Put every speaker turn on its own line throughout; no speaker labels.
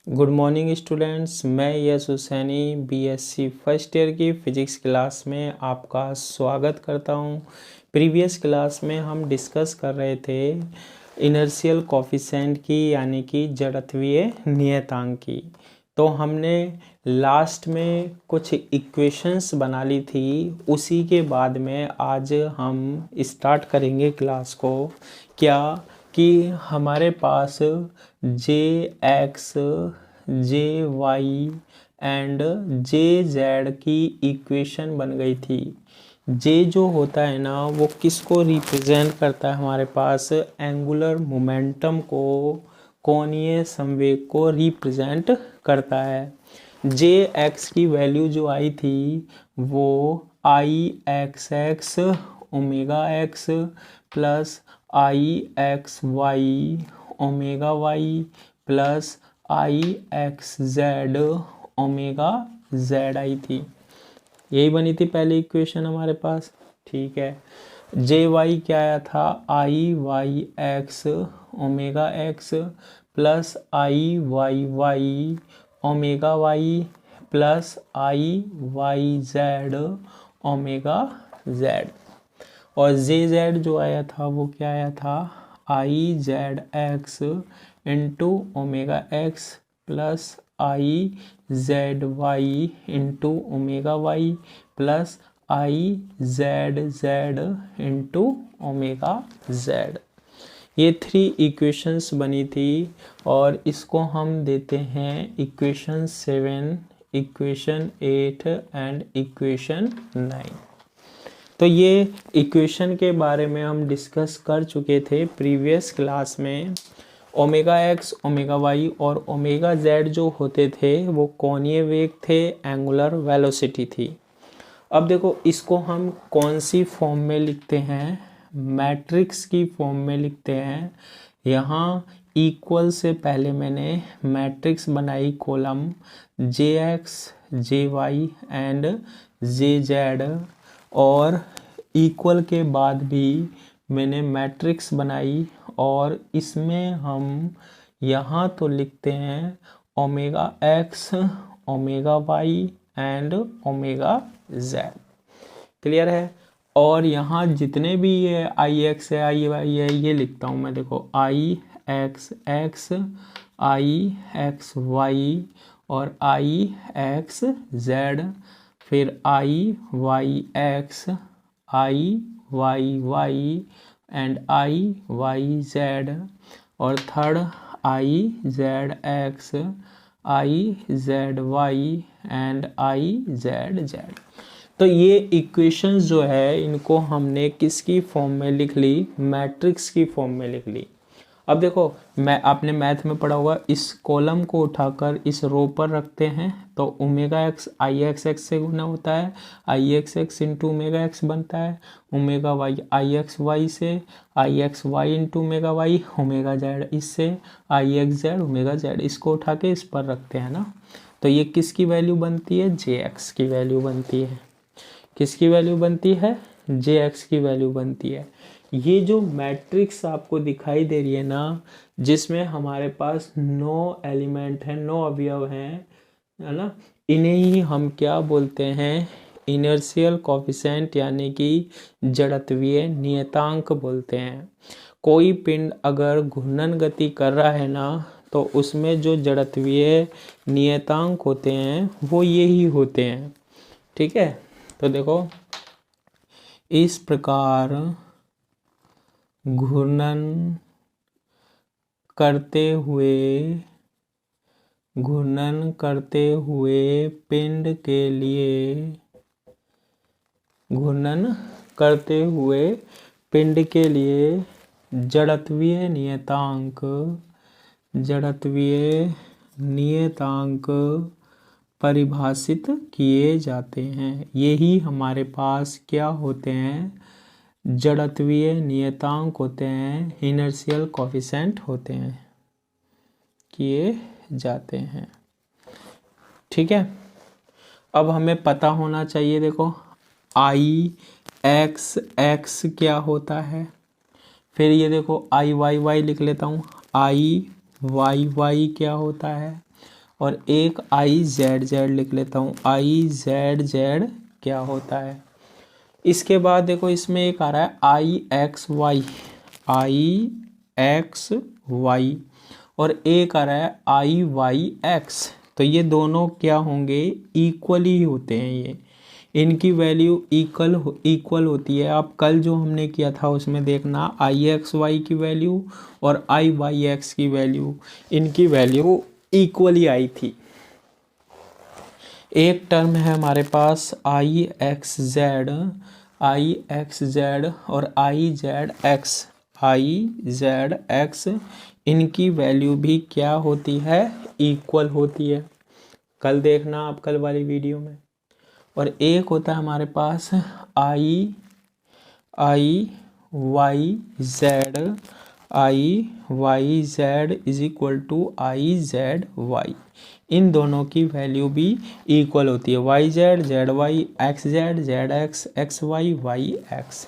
Good morning students, मैं यश Husaini BSc first year की physics class में आपका स्वागत करता हूं। प्रीवियस क्लास में हम डिस्कस कर रहे थे इनर्शियल कोफिशिएंट की, यानी कि जड़त्वीय नियतांक की। तो हमने लास्ट में कुछ इक्वेशंस बना ली थी, उसी के बाद में आज हम स्टार्ट करेंगे क्लास को। क्या कि हमारे पास J X, J Y and J Z की इक्वेशन बन गई थी। जे जो होता है ना, वो किसको रिप्रेजेंट करता है? हमारे पास एंगुलर मोमेंटम को, कोणीय संवेग को रिप्रेजेंट करता है। जे एक्स की वैल्यू जो आई थी वो I x X omega x plus I X Y omega Y plus I X Z omega Z आई थी। यही बनी थी पहली इक्वेशन हमारे पास। ठीक है, जे वाई क्या आया था? I Y x omega x plus I Y Y omega Y plus I Y Z omega Z. और जे जेड जो आया था वो क्या आया था? I Z x into omega x plus I Z Y into omega Y plus I Z Z into omega Z. ये 3 equations बनी थी और इसको हम देते हैं इक्वेशन 7, इक्वेशन 8 एंड इक्वेशन 9। तो ये इक्वेशन के बारे में हम डिस्कस कर चुके थे प्रीवियस क्लास में। ओमेगा एक्स, ओमेगा वाई और ओमेगा जेड जो होते थे वो कोणीय वेग थे, एंगुलर वेलोसिटी थी। अब देखो, इसको हम कौन सी फॉर्म में लिखते हैं? मैट्रिक्स की फॉर्म में लिखते हैं। यहाँ इक्वल से पहले मैंने मैट्रिक्स बनाई, column J X, J Y and J Z, और इक्वल के बाद भी मैंने मैट्रिक्स बनाई, और इसमें हम यहाँ तो लिखते हैं omega X, omega Y and omega Z. Clear है? और यहाँ जितने भी ये आई एक्स है, आई वाई है, ये लिखता हूँ मैं। देखो, I x x, I X Y और आई एक्स जेड, फिर I Y X, I Y Y and I Y Z, और third I Z X, I Z Y and I Z Z. तो ये इक्वेशंस जो है इनको हमने किसकी फॉर्म में लिख ली? मैट्रिक्स की फॉर्म में लिख ली। अब देखो, मैं आपने मैथ में पढ़ा होगा, इस कॉलम को उठाकर इस रो पर रखते हैं तो omega x I x X से गुना होता है, I x x into omega X बनता है, omega Y I X Y से, I X Y into omega Y, omega Z इससे, I X Z omega Z. इसको उठा के इस पर रखते हैं ना, तो ये किसकी वैल्यू बनती है? जे एक्स की वैल्यू बनती है। किसकी वैल्यू बनती है? जे एक्स की वैल्यू बनती है। ये जो मैट्रिक्स आपको दिखाई दे रही है ना, जिसमें हमारे पास 9 एलिमेंट हैं, 9 अवयव हैं, है ना, इन्हें ही हम क्या बोलते हैं? इनर्शियल कोफिशिएंट, यानी कि जड़त्वीय नियतांक बोलते हैं। कोई पिंड अगर घूर्णन गति कर रहा है ना, तो उसमें जो जड़त्वीय नियतांक होते हैं वो यही होते हैं। ठीक है, तो देखो, इस प्रकार घूर्णन करते हुए पिंड के लिए, घूर्णन करते हुए पिंड के लिए जड़त्वीय नियतांक परिभाषित किए जाते हैं। यही हमारे पास क्या होते हैं? जड़त्वीय नियतांक होते हैं, इनर्शियल कोफिशिएंट होते हैं, किए जाते हैं। ठीक है, अब हमें पता होना चाहिए, देखो, आई एक्स एक्स क्या होता है, फिर ये देखो आई वाई वाई लिख लेता हूँ, आई वाई वाई क्या होता है, और एक आई जेड जेड लिख लेता हूँ। आई जेड जेड क्या होता है। इसके बाद देखो इसमें एक आ रहा है I X Y, I X Y, और एक आ रहा है आई वाई एक्स। तो ये दोनों क्या होंगे, इक्वली होते हैं, ये इनकी वैल्यू इक्वल होती है। अब कल जो हमने किया था उसमें देखना आई एक्स वाई की वैल्यू और आई वाई एक्स की वैल्यू, इनकी वैल्यू इक्वली आई थी। एक टर्म है हमारे पास आई एक्स जेड और I Z X, I Z x, इनकी वैल्यू भी क्या होती है, इक्वल होती है। कल देखना आप कल वाली वीडियो में। और एक होता है हमारे पास I Y Z is equal to I Z Y. इन दोनों की वैल्यू भी इक्वल होती है। Y Z Y, X Z X, X Y X.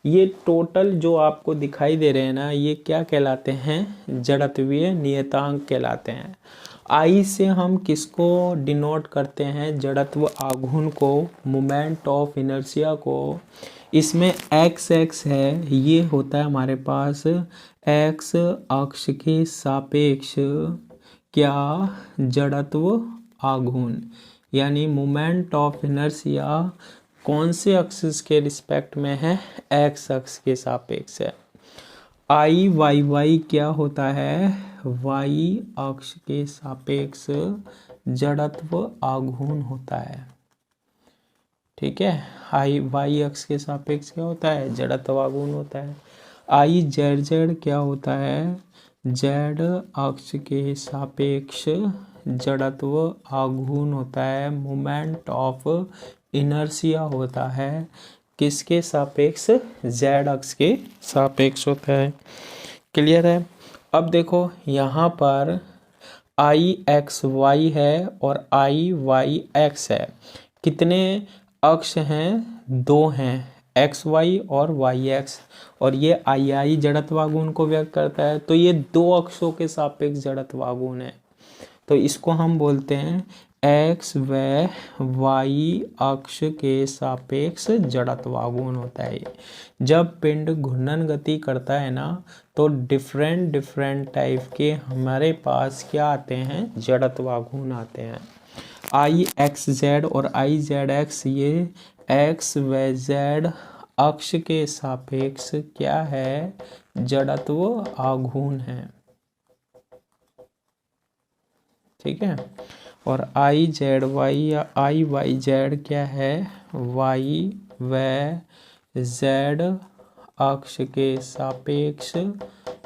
ये टोटल जो आपको दिखाई दे रहे हैं ना, ये क्या कहलाते हैं, जड़त्वीय नियतांक कहलाते हैं। आई से हम किसको डिनोट करते हैं, जड़त्व आघूर्ण को, मोमेंट ऑफ इनर्शिया को। इसमें एक्स एक्स है, ये होता है हमारे पास एक्स अक्ष के सापेक्ष क्या, जड़त्व आघूर्ण, यानी मोमेंट ऑफ इनर्शिया कौन से एक्सिस के रिस्पेक्ट में है, एक्स अक्ष के सापेक्ष है। आई वाई वाई क्या होता है, वाई अक्ष के सापेक्ष जड़त्व आघूर्ण होता है। ठीक है, आई वाई अक्ष के सापेक्ष क्या होता है, जड़त्व आघूर्ण होता है। आई जेड जेड क्या होता है, जेड अक्ष के सापेक्ष जड़त्व आघूर्ण होता है। मोमेंट ऑफ इनर्शिया होता है किसके सापेक्ष, जेड अक्ष के सापेक्ष होता है। क्लियर है। अब देखो यहाँ पर आई एक्स वाई है और आई वाई एक्स है। कितने अक्ष हैं, दो हैं, एक्स वाई और वाई एक्स, और ये आई जड़त्व आघूर्ण को व्यक्त करता है। तो ये दो अक्षों के सापेक्ष जड़त्व आघूर्ण है। तो इसको हम बोलते हैं एक्स व वाई अक्ष के सापेक्ष जड़त्व आघूर्ण होता है। जब पिंड घूर्णन गति करता है ना, तो डिफरेंट टाइप के हमारे पास क्या आते हैं, जड़त्व आघूर्ण आते हैं। आई एक्स जेड और आई जेड एक्स, ये एक्स व जेड अक्ष के सापेक्ष क्या है, जड़त्व आघूर्ण है। ठीक है। और आई जेड वाई या आई वाई जेड क्या है, वाई व जेड अक्ष के सापेक्ष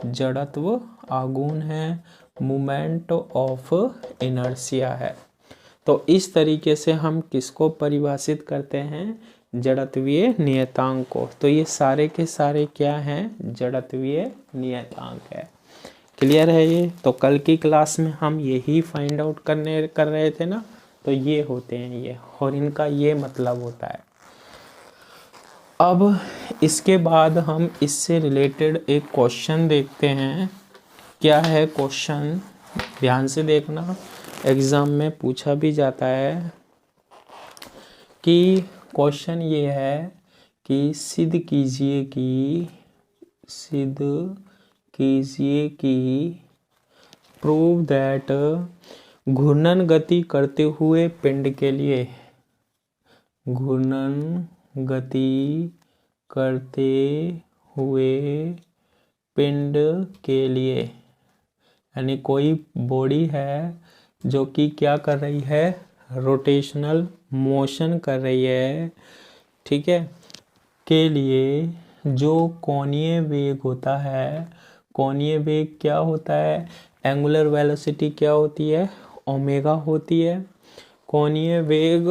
जड़त्व आघूर्ण है, मोमेंट ऑफ इनर्शिया है। तो इस तरीके से हम किसको परिभाषित करते हैं, जड़त्वीय नियतांक को। तो ये सारे के सारे क्या हैं, जड़त्वीय नियतांक है। क्लियर है ये। तो कल की क्लास में हम यही फाइंड आउट कर रहे थे ना, तो ये होते हैं ये, और इनका ये मतलब होता है। अब इसके बाद हम इससे रिलेटेड एक क्वेश्चन देखते हैं। क्या है क्वेश्चन, ध्यान से देखना, एग्जाम में पूछा भी जाता है कि क्वेश्चन ये है कि सिद्ध कीजिए कि प्रूव दैट घूर्णन गति करते हुए पिंड के लिए, घूर्णन गति करते हुए पिंड के लिए, यानी कोई बॉडी है जो कि क्या कर रही है, रोटेशनल मोशन कर रही है, ठीक है, के लिए जो कोणीय वेग होता है, कोणीय वेग क्या होता है, एंगुलर वेलोसिटी क्या होती है, ओमेगा होती है। कोणीय वेग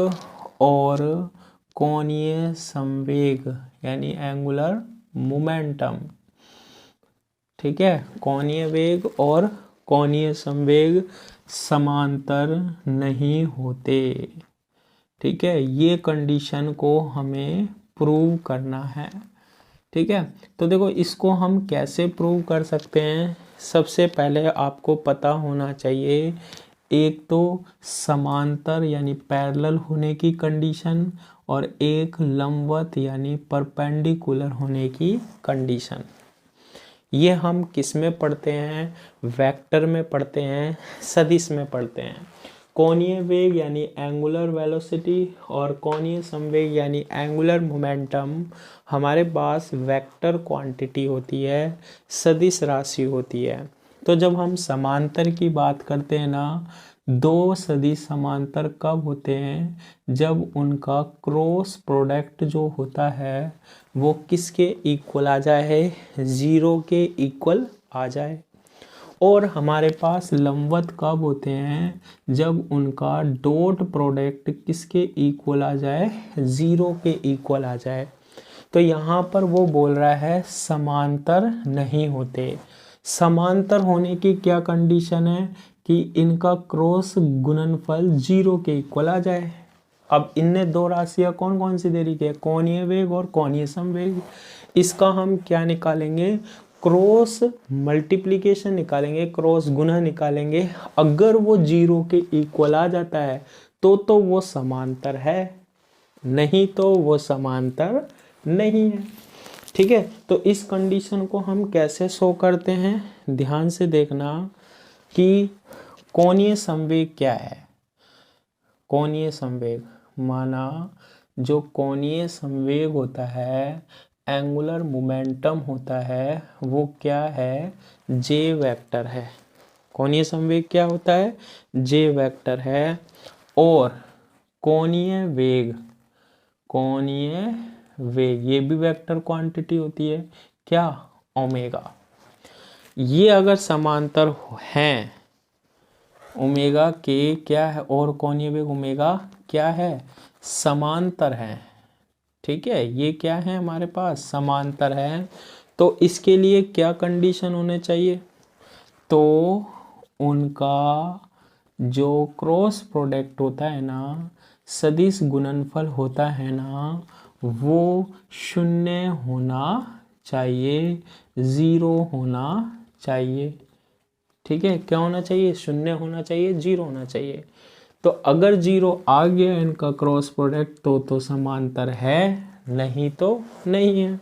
और कोणीय संवेग यानी एंगुलर मोमेंटम, ठीक है, कोणीय वेग और कोणीय संवेग समांतर नहीं होते। ठीक है, ये कंडीशन को हमें प्रूव करना है। ठीक है, तो देखो इसको हम कैसे प्रूव कर सकते हैं। सबसे पहले आपको पता होना चाहिए एक तो समांतर यानी पैरेलल होने की कंडीशन और एक लंबवत यानी परपेंडिकुलर होने की कंडीशन। ये हम किस में पढ़ते हैं? वेक्टर में पढ़ते हैं, सदिश में पढ़ते हैं। कोणीय वेग यानी एंगुलर वेलोसिटी और कोणीय संवेग यानी एंगुलर मोमेंटम हमारे पास वेक्टर क्वांटिटी होती है, सदिश राशि होती है। तो जब हम समांतर की बात करते हैं ना, दो सदिश समांतर कब होते हैं? जब उनका क्रॉस प्रोडक्ट जो होता है वो किसके इक्वल आ जाए? जीरो के इक्वल आ जाए। और हमारे पास लंबवत कब होते हैं? जब उनका डॉट प्रोडक्ट किसके इक्वल आ जाए? जीरो के इक्वल आ जाए। तो यहाँ पर वो बोल रहा है समांतर नहीं होते। समांतर होने की क्या कंडीशन है? कि इनका क्रॉस गुणनफल जीरो के इक्वल आ जाए। अब इनने दो राशियां कौन कौन सी दे रही है? कोणीय वेग और कोणीय संवेग। इसका हम क्या निकालेंगे? क्रॉस मल्टीप्लिकेशन निकालेंगे, क्रॉस गुणा निकालेंगे। अगर वो जीरो के इक्वल आ जाता है तो वो समांतर है, नहीं तो वो समांतर नहीं है। ठीक है, तो इस कंडीशन को हम कैसे शो करते हैं? ध्यान से देखना कि कोणीय संवेग क्या है। कोणीय संवेग माना जो कोणीय संवेग होता है, एंगुलर मोमेंटम होता है, वो क्या है? जे वेक्टर है। कोणीय संवेग क्या होता है? जे वेक्टर है। और कोणीय वेग, कोणीय वेग ये भी वेक्टर क्वांटिटी होती है। क्या? ओमेगा। ये अगर समांतर हैं, ओमेगा के क्या है? और कोणीय वेग ओमेगा क्या है? समांतर है। ठीक है, ये क्या है हमारे पास? समांतर है। तो इसके लिए क्या कंडीशन होने चाहिए? तो उनका जो क्रॉस प्रोडक्ट होता है ना, सदिश गुणनफल होता है ना, वो शून्य होना चाहिए, जीरो होना चाहिए। ठीक है, क्या होना चाहिए? शून्य होना चाहिए, जीरो होना चाहिए। तो अगर जीरो आ गया इनका क्रॉस प्रोडक्ट तो समांतर है, नहीं तो नहीं है।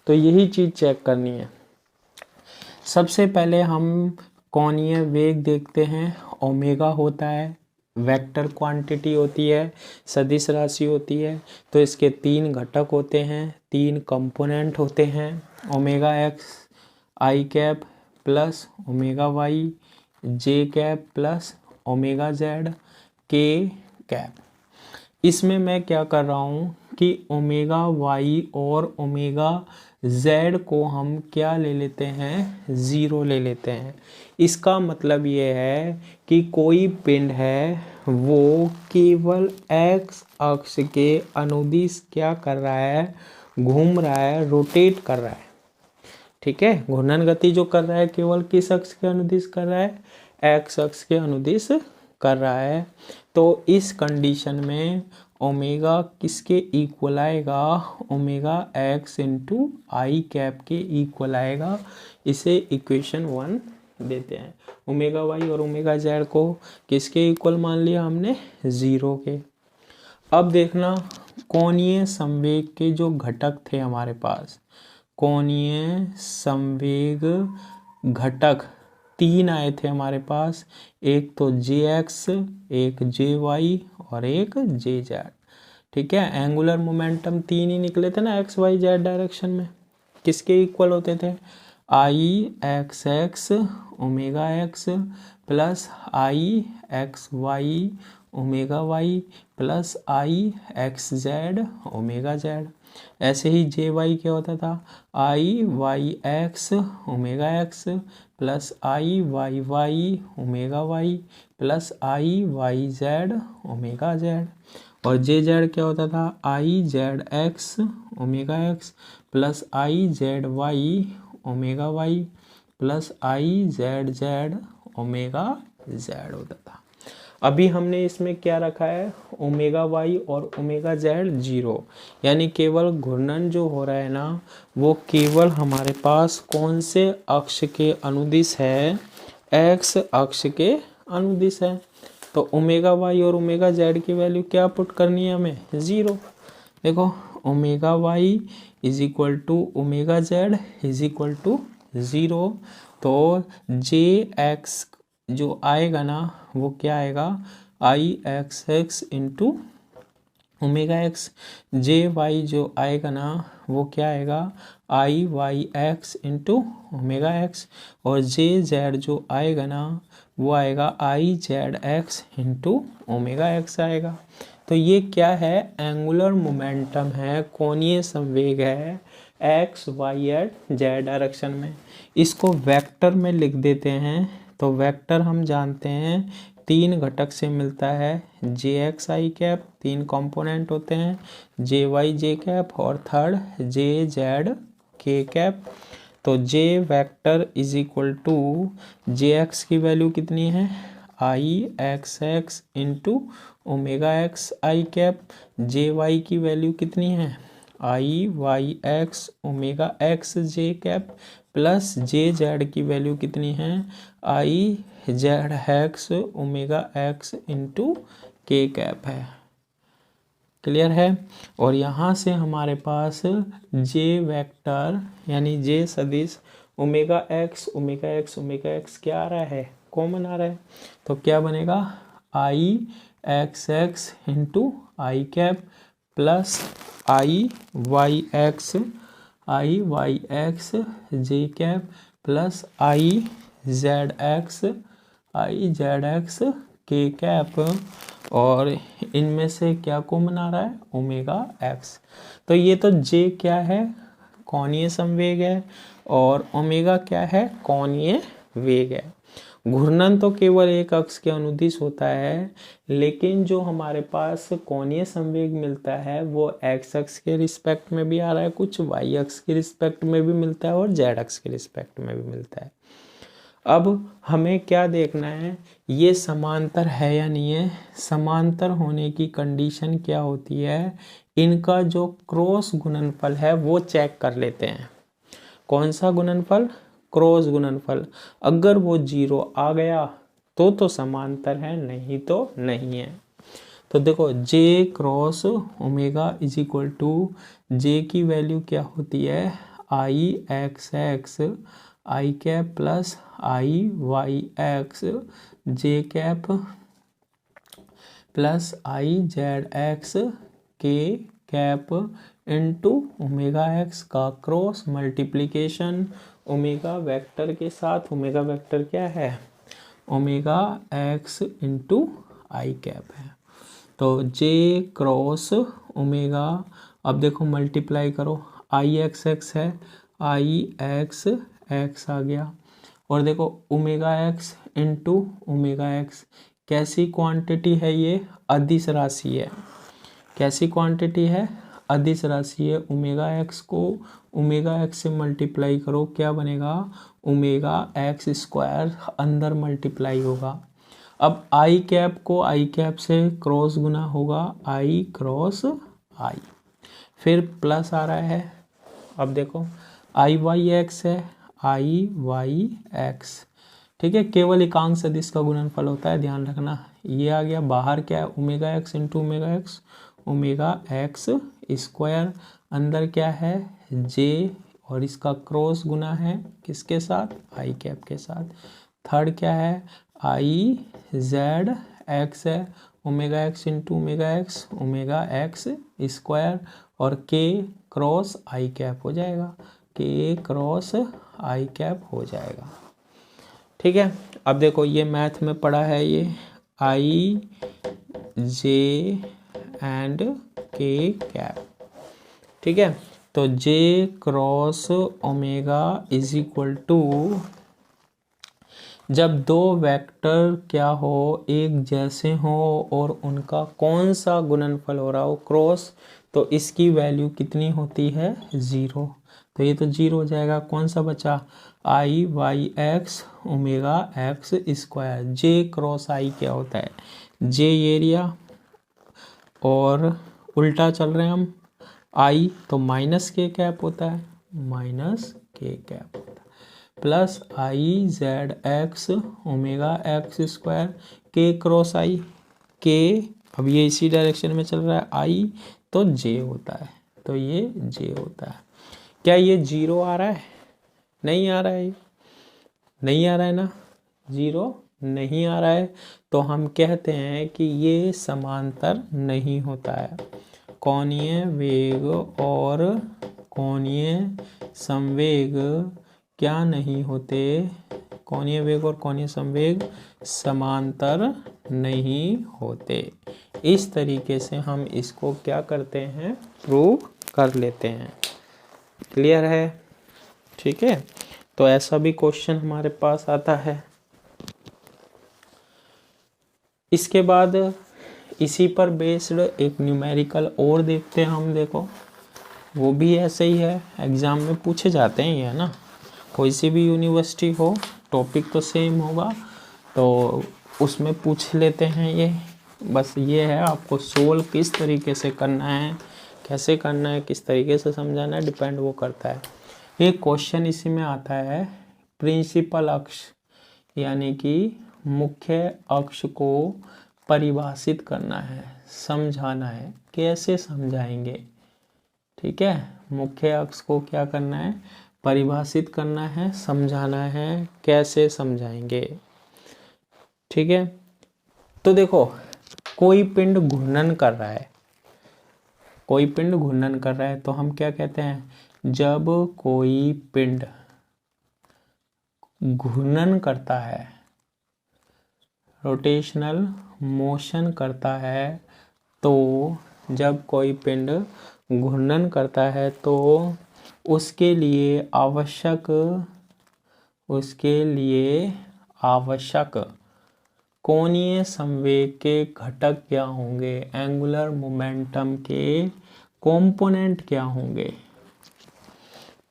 तो यही चीज चेक करनी है। सबसे पहले हम कोणीय वेग देखते हैं। ओमेगा होता है, वेक्टर क्वांटिटी होती है, सदिश राशि होती है। तो इसके तीन घटक होते हैं, तीन कंपोनेंट होते हैं। Omega x i cap plus omega Y j cap plus omega Z k cap. इसमें मैं क्या कर रहा हूँ कि ओमेगा वाई और ओमेगा जेड को हम क्या ले लेते हैं? ज़ीरो ले लेते हैं। इसका मतलब ये है कि कोई पिंड है वो केवल एक्स अक्ष के अनुदिश क्या कर रहा है? घूम रहा है, रोटेट कर रहा है। ठीक है, घूर्णन गति जो कर रहा है केवल किस अक्ष के अनुदिश कर रहा है? एक्स अक्ष के अनुदिश कर रहा है। तो इस कंडीशन में ओमेगा किसके इक्वल आएगा? Omega x into i cap के इक्वल आएगा। इसे इक्वेशन 1 देते हैं। ओमेगा वाई और ओमेगा जेड को किसके इक्वल मान लिया हमने? जीरो के। अब देखना कोणीय संवेग के जो घटक थे हमारे पास, कोणीय संवेग घटक तीन आए थे हमारे पास। एक तो जे एक्स, एक जे वाई और एक जे जेड। ठीक है, एंगुलर मोमेंटम तीन ही निकले थे ना एक्स वाई जेड डायरेक्शन में। किसके इक्वल होते थे? I x X omega x plus I X Y omega Y plus I X Z omega Z. ऐसे ही जे वाई क्या होता था? I Y x omega x plus I Y Y omega Y plus I Y Z omega Z. और J Z क्या होता था? I Z x omega x plus I Z Y omega Y plus I Z Z omega Z होता था। अभी हमने इसमें क्या रखा है? ओमेगा वाई और ओमेगा जेड जीरो, यानी केवल घूर्णन जो हो रहा है ना, वो केवल हमारे पास कौन से अक्ष के अनुदिश है? एक्स अक्ष के अनुदिश है। तो ओमेगा वाई और ओमेगा जेड की वैल्यू क्या पुट करनी है हमें, 0। देखो omega Y is equal to omega Z is equal to 0। तो जे एक्स जो आएगा ना वो क्या आएगा, I x x into omega x. J y जो आएगा ना वो क्या आएगा, I Y x into omega x. और जे जेड जो आएगा ना वो आएगा I Z x into omega x आएगा। तो ये क्या है, एंगुलर मोमेंटम है, कोणीय संवेग है X Y and Z direction में। इसको वेक्टर में लिख देते हैं। तो वेक्टर हम जानते हैं 3 घटक से मिलता है, J x i cap, 3 component होते हैं, जे वाई जे कैप और third J z k cap. तो J vector is equal to J x की वैल्यू कितनी है, I x x into omega x i cap. J y की value कितनी है, I Y x omega x j cap plus J Z की value कितनी है, I Z x omega x into k cap है। Clear है। और यहाँ से हमारे पास जे वेक्टर यानी जे सदिश omega X omega X omega x क्या आ रहा है, कॉमन आ रहा है। तो क्या बनेगा, I x x into i cap plus I Y x j cap plus I Z x k cap. और इनमें से क्या कॉमन आ रहा है, ओमेगा एक्स। तो ये तो जे क्या है, कोणीय संवेग है, और ओमेगा क्या है, कोणीय वेग है। घूर्णन तो केवल एक अक्ष के अनुदिश होता है, लेकिन जो हमारे पास कोणीय संवेग मिलता है वो एक्स अक्ष के रिस्पेक्ट में भी आ रहा है, कुछ वाई अक्ष के रिस्पेक्ट में भी मिलता है और जेड अक्ष के रिस्पेक्ट में भी मिलता है। अब हमें क्या देखना है, ये समांतर है या नहीं है। समांतर होने की कंडीशन क्या होती है, इनका जो क्रॉस गुणनफल है वो चेक कर लेते हैं। कौन सा गुणनफल, क्रॉस गुणनफल। अगर वो 0 आ गया तो समांतर है, नहीं तो नहीं है। तो देखो J cross omega is equal to J की वैल्यू क्या होती है, I x x i cap plus I Y x j cap plus I Z x k cap into omega x का क्रॉस मल्टीप्लिकेशन ओमेगा वेक्टर के साथ। Omega vector क्या है, omega x into i cap है। तो J cross omega, अब देखो multiply करो, आई एक्स एक्स है, आई एक्स एक्स आ गया, और देखो omega x into omega x. कैसी क्वांटिटी है ये, अदिश राशि है। कैसी क्वांटिटी है, अदिश राशि है। ओमेगा एक्स को ओमेगा एक्स से मल्टीप्लाई करो, क्या बनेगा, ओमेगा एक्स स्क्वायर अंदर मल्टीप्लाई होगा। अब आई कैप को आई कैप से क्रॉस गुना होगा, आई क्रॉस आई, फिर प्लस आ रहा है। अब देखो आई वाई एक्स है, आई वाई एक्स, ठीक है, केवल एकांक सदिश का गुणनफल होता है, ध्यान रखना। ये आ गया बाहर, क्या है, omega x into omega x square, अंदर क्या है, जे, और इसका क्रॉस गुना है किसके साथ, आई कैप के साथ। थर्ड क्या है, आई जेड एक्स है, omega x into omega x square, और के क्रॉस आई कैप हो जाएगा, के क्रॉस आई कैप हो जाएगा। ठीक है। अब देखो ये मैथ में पढ़ा है, ये आई जे एंड के कैप, ठीक है। तो J cross omega is equal to, जब दो वेक्टर क्या हो, एक जैसे हो और उनका कौन सा गुणनफल हो रहा हो, क्रॉस, तो इसकी वैल्यू कितनी होती है, 0। तो ये तो 0 हो जाएगा। कौन सा बचा, I Y x omega x square. J cross i क्या होता है, जे एरिया, और उल्टा चल रहे हैं हम, आई तो माइनस के कैप होता है, माइनस के कैप होता है। Plus I Z x omega x square के क्रॉस आई के, अब ये इसी डायरेक्शन में चल रहा है आई, तो जे होता है, तो ये जे होता है। क्या ये जीरो आ रहा है? नहीं आ रहा है, नहीं आ रहा है ना, जीरो नहीं आ रहा है, तो हम कहते हैं कि ये समांतर नहीं होता है। कोणीय वेग और कोणीय संवेग क्या नहीं होते? कोणीय वेग और कोणीय संवेग समांतर नहीं होते। इस तरीके से हम इसको क्या करते हैं, प्रूव कर लेते हैं। क्लियर है? ठीक है, तो ऐसा भी क्वेश्चन हमारे पास आता है। इसके बाद इसी पर बेस्ड एक न्यूमेरिकल और देखते हैं हम। देखो वो भी ऐसे ही है, एग्जाम में पूछे जाते हैं ये ना, कोई सी भी यूनिवर्सिटी हो, टॉपिक तो सेम होगा, तो उसमें पूछ लेते हैं ये। बस ये है आपको सोल्व किस तरीके से करना है, कैसे करना है, किस तरीके से समझाना है, डिपेंड वो करता है। एक क्वेश्चन इसी में आता है, प्रिंसिपल अक्ष यानी कि मुख्य अक्ष को परिभाषित करना है, समझाना है। कैसे समझाएंगे? ठीक है, मुख्य अक्ष को क्या करना है, परिभाषित करना है, समझाना है। कैसे समझाएंगे? ठीक है, तो देखो कोई पिंड घूर्णन कर रहा है, कोई पिंड घूर्णन कर रहा है, तो हम क्या कहते हैं, जब कोई पिंड घूर्णन करता है, रोटेशनल मोशन करता है, तो जब कोई पिंड घूर्णन करता है तो उसके लिए आवश्यक कोणीय संवेग के घटक क्या होंगे, एंगुलर मोमेंटम के कंपोनेंट क्या होंगे।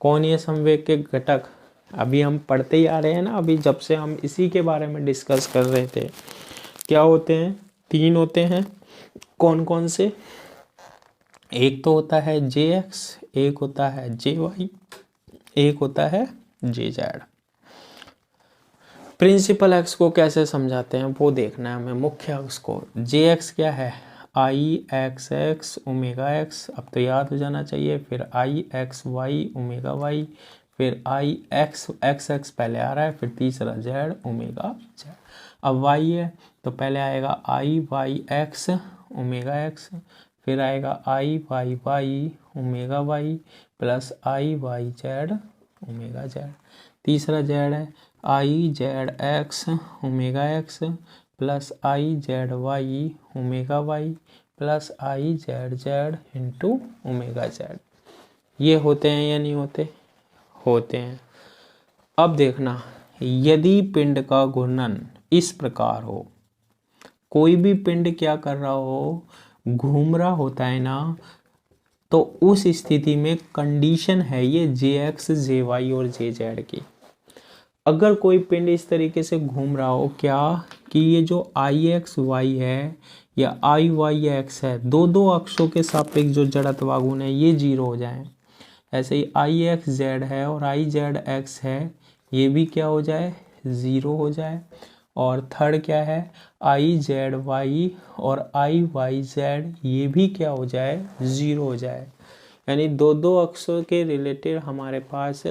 कोणीय संवेग के घटक अभी हम पढ़ते ही आ रहे हैं ना, अभी जब से हम इसी के बारे में डिस्कस कर रहे थे। क्या होते हैं? 3 होते हैं। कौन कौन से? एक तो होता है Jx, एक होता है Jy, एक होता है Jz। प्रिंसिपल एक्स को कैसे समझाते हैं वो देखना है हमें। मुख्य अक्ष को Jx क्या है, I x X omega x, अब तो याद हो जाना चाहिए। फिर आई एक्स वाई ओमेगा वाई, फिर आई एक्स एक्स पहले आ रहा है, फिर तीसरा जेड ओमेगा जेड। अब वाई है तो पहले आएगा I Y x omega x, फिर आएगा I Y Y omega Y plus I Y Z omega z. तीसरा जेड है I Z x omega x plus I Z Y omega Y plus I Z Z into omega Z. ये होते हैं या नहीं होते? होते हैं। अब देखना, यदि पिंड का घूर्णन इस प्रकार हो, कोई भी पिंड क्या कर रहा हो, घूम रहा होता है ना, तो उस स्थिति में कंडीशन है ये Jx, Jy और Jz की। अगर कोई पिंड इस तरीके से घूम रहा हो, क्या कि ये जो Ix y है या Iyx है, दो अक्षों के सापेक्ष जो जड़त्व आघूर्ण है ये 0 हो जाए। ऐसे ही Ix z है और Iz x है, ये भी क्या हो जाए, 0 हो जाए। और थर्ड क्या है, Iz y और Iyz ये भी क्या हो जाए, 0 हो जाए। यानी दो अक्षों के रिलेटेड हमारे पास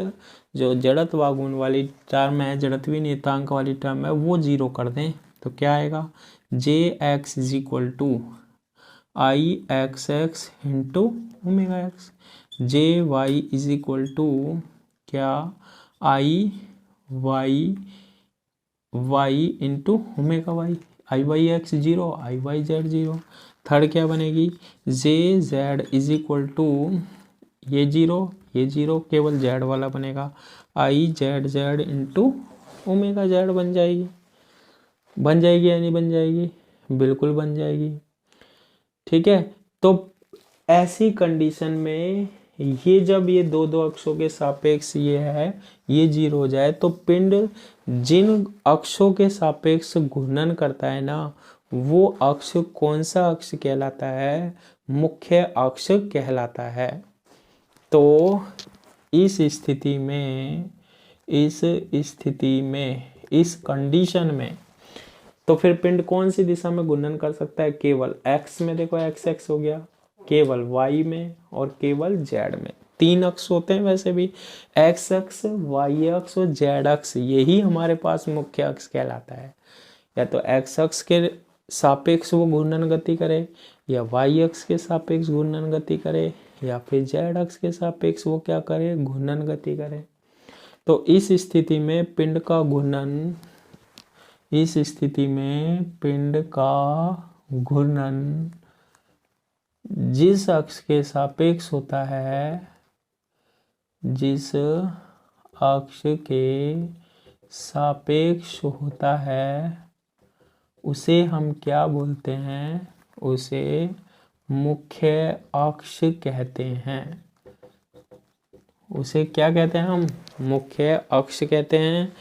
जो जड़त्व आघूर्ण वाली टर्म है, जड़त्वीय नियतांक वाली टर्म है, वो 0 कर दें तो क्या आएगा, Jx is equal to I x x into omega x, Jy is equal to क्या, I Y y into omega Y, I Y x 0, I Y z 0। Third क्या बनेगी, J z is equal to ये 0 केवल z वाला बनेगा, I Z Z into omega z बन जाएगी। बन जाएगी या नहीं बन जाएगी? बिल्कुल बन जाएगी। ठीक है, तो ऐसी कंडीशन में ये जब ये दो अक्षों के सापेक्ष ये है, ये 0 हो जाए, तो पिंड जिन अक्षों के सापेक्ष घूर्णन करता है ना, वो अक्ष कौन सा अक्ष कहलाता है, मुख्य अक्ष कहलाता है। तो इस स्थिति में इस स्थिति में, इस कंडीशन में, तो फिर पिंड कौन सी दिशा में घूर्णन कर सकता है? केवल एक्स में, देखो एक्स एक्स हो गया, केवल वाई में और केवल जेड में। 3 अक्ष होते हैं वैसे भी, एक्स अक्ष, वाई अक्ष और जेड अक्ष, यही हमारे पास मुख्य अक्ष कहलाता है। या तो एक्स अक्ष के सापेक्ष वो घूर्णन गति करे, या वाई अक्ष के सापेक्ष घूर्णन गति करे, या फिर जेड अक्ष के सापेक्ष वो क्या करे? घूर्णन गति करे। तो इस स्थिति में पिंड का घूर्णन, इस स्थिति में पिंड का घूर्णन जिस अक्ष के सापेक्ष होता है, जिस अक्ष के सापेक्ष होता है, उसे हम क्या बोलते हैं? उसे मुख्य अक्ष कहते हैं। उसे क्या कहते हैं हम? मुख्य अक्ष कहते हैं।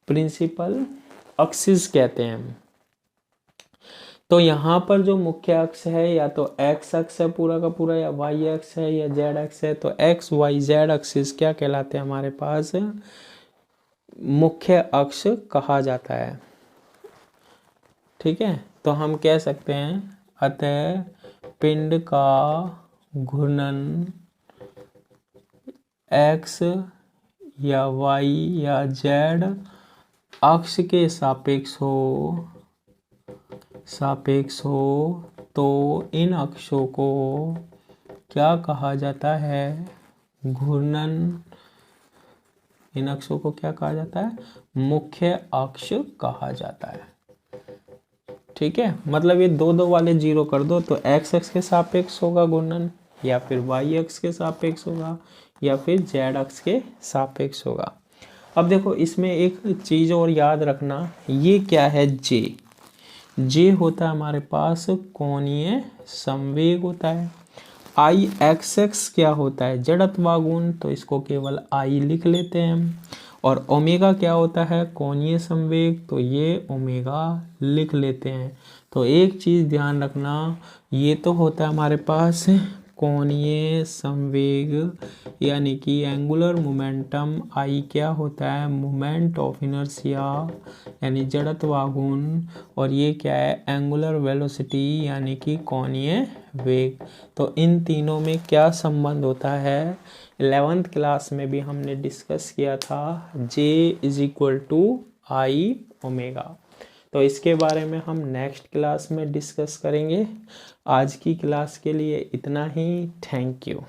प्रिंसिपल एक्सिस कहते हैं हम। तो यहाँ पर जो मुख्य अक्ष है, या तो एक्स अक्ष है पूरा का पूरा, या वाई अक्ष है, या जेड अक्ष है। तो एक्स वाई जेड एक्सिस क्या कहलाते हैं हमारे पास? मुख्य अक्ष कहा जाता है। ठीक है, तो हम कह सकते हैं अतः पिंड का घूर्णन एक्स या वाई या जेड अक्ष के सापेक्ष हो तो इन अक्षों को क्या कहा जाता है? घूर्णन। इन अक्षों को क्या कहा जाता है? मुख्य अक्ष कहा जाता है। ठीक है, मतलब ये दो दो वाले जीरो कर दो, तो एक्स अक्ष के सापेक्ष होगा घूर्णन, या फिर वाई अक्ष के सापेक्ष होगा, या फिर जेड अक्ष के सापेक्ष होगा। अब देखो इसमें एक चीज और याद रखना, ये क्या है? जे होता है हमारे पास कोणीय संवेग होता है। आई एक्स एक्स क्या होता है? जड़त्वागुण, तो इसको केवल आई लिख लेते हैं हम। और ओमेगा क्या होता है? कोणीय संवेग, तो ये ओमेगा लिख लेते हैं। तो एक चीज ध्यान रखना, ये तो होता है हमारे पास कोणीय संवेग, यानी कि एंगुलर मोमेंटम। आई क्या होता है? मोमेंट ऑफ इनर्शिया, यानी जड़त्वागुण। और ये क्या है? एंगुलर वेलोसिटी, यानी कि कोणीय वेग। तो इन तीनों में क्या संबंध होता है? 11th क्लास में भी हमने डिस्कस किया था, J = I ओमेगा। तो इसके बारे में हम नेक्स्ट क्लास में डिस्कस करेंगे। आज की क्लास के लिए इतना ही। Thank you.